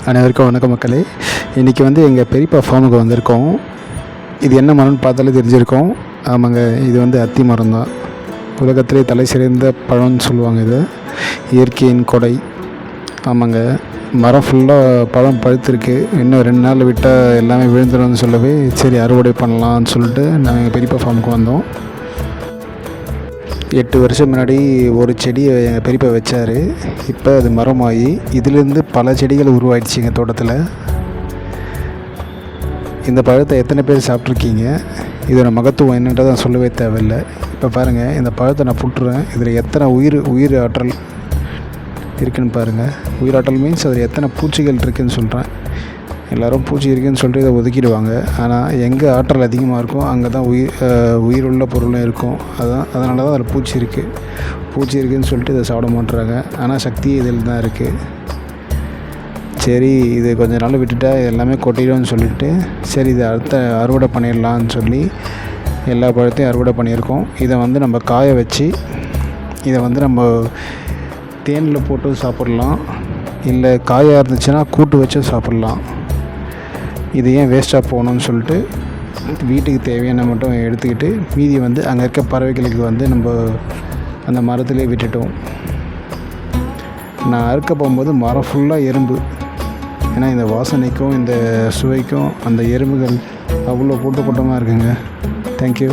அனைவருக்கும் வணக்கம் மக்களே. இன்றைக்கி எங்கள் பெரியப்பா ஃபார்முக்கு வந்திருக்கோம். இது என்ன மரம்னு பார்த்தாலே தெரிஞ்சிருக்கோம். ஆமாங்க, இது அத்தி மரம் தான். உலகத்திலே தலை சிறந்த பழம்னு சொல்லுவாங்க. இது இயற்கையின் கொடை. ஆமாங்க, மரம் ஃபுல்லாக பழம் பழுத்திருக்கு. இன்னும் 2 நாள் விட்டால் எல்லாமே விழுந்துடும்னு சொல்லவே சரி அறுவடை பண்ணலான்னு சொல்லிட்டு நாங்கள் எங்கள் பெரியப்பா ஃபார்முக்கு வந்தோம். 8 வருஷம் முன்னாடி ஒரு செடியை எங்கள் பெரியப்பா வச்சார். இப்போ அது மரமாகி இதிலேருந்து பல செடிகள் உருவாயிடுச்சு எங்கள் தோட்டத்தில். இந்த பழத்தை எத்தனை பேர் சாப்பிட்ருக்கீங்க? இதோட மகத்துவம் என்னன்றதை நான் சொல்லவே தேவையில்லை. இப்போ பாருங்கள், இந்த பழத்தை நான் புட்டுறேன். இதில் எத்தனை உயிர் ஆற்றல் இருக்குதுன்னு பாருங்கள். உயிராற்றல் மீன்ஸ் அதில் எத்தனை பூச்சிகள் இருக்குதுன்னு சொல்கிறேன். எல்லோரும் பூச்சி இருக்குதுன்னு சொல்லிட்டு இதை ஒதுக்கிடுவாங்க. ஆனால் எங்கே ஆற்றல் அதிகமாக இருக்கும் அங்கே தான் உயிருள்ள பொருளும் இருக்கும். அதனால தான் அதில் பூச்சி இருக்குதுன்னு சொல்லிட்டு இதை சாப்பிட மாட்டுறாங்க. ஆனால் சக்தி இதில் தான் இருக்குது. சரி, இது கொஞ்ச நாள் விட்டுட்டா எல்லாமே கொட்டிடும்னு சொல்லிட்டு சரி இதை அடுத்த அறுவடை பண்ணிடலான்னு சொல்லி எல்லா பழத்தையும் அறுவடை பண்ணியிருக்கோம். இதை நம்ம காய வச்சு இதை நம்ம தேனில் போட்டு சாப்பிட்லாம். இல்லை காயாக இருந்துச்சுன்னா கூட்டு வச்சு சாப்பிட்லாம். இது ஏன் வேஸ்ட்டாக போகணும்னு சொல்லிட்டு வீட்டுக்கு தேவையான மட்டும் எடுத்துக்கிட்டு மீதி அங்கே இருக்க பறவைகளுக்கு நம்ம அந்த மரத்துலேயே விட்டுட்டோம். நான் அறுக்க போகும்போது மரம் ஃபுல்லாக எறும்பு. ஏன்னா இந்த வாசனைக்கும் இந்த சுவைக்கும் அந்த எறும்புகள் அவ்வளோ கூட்டமாக இருக்குங்க. தேங்க்யூ.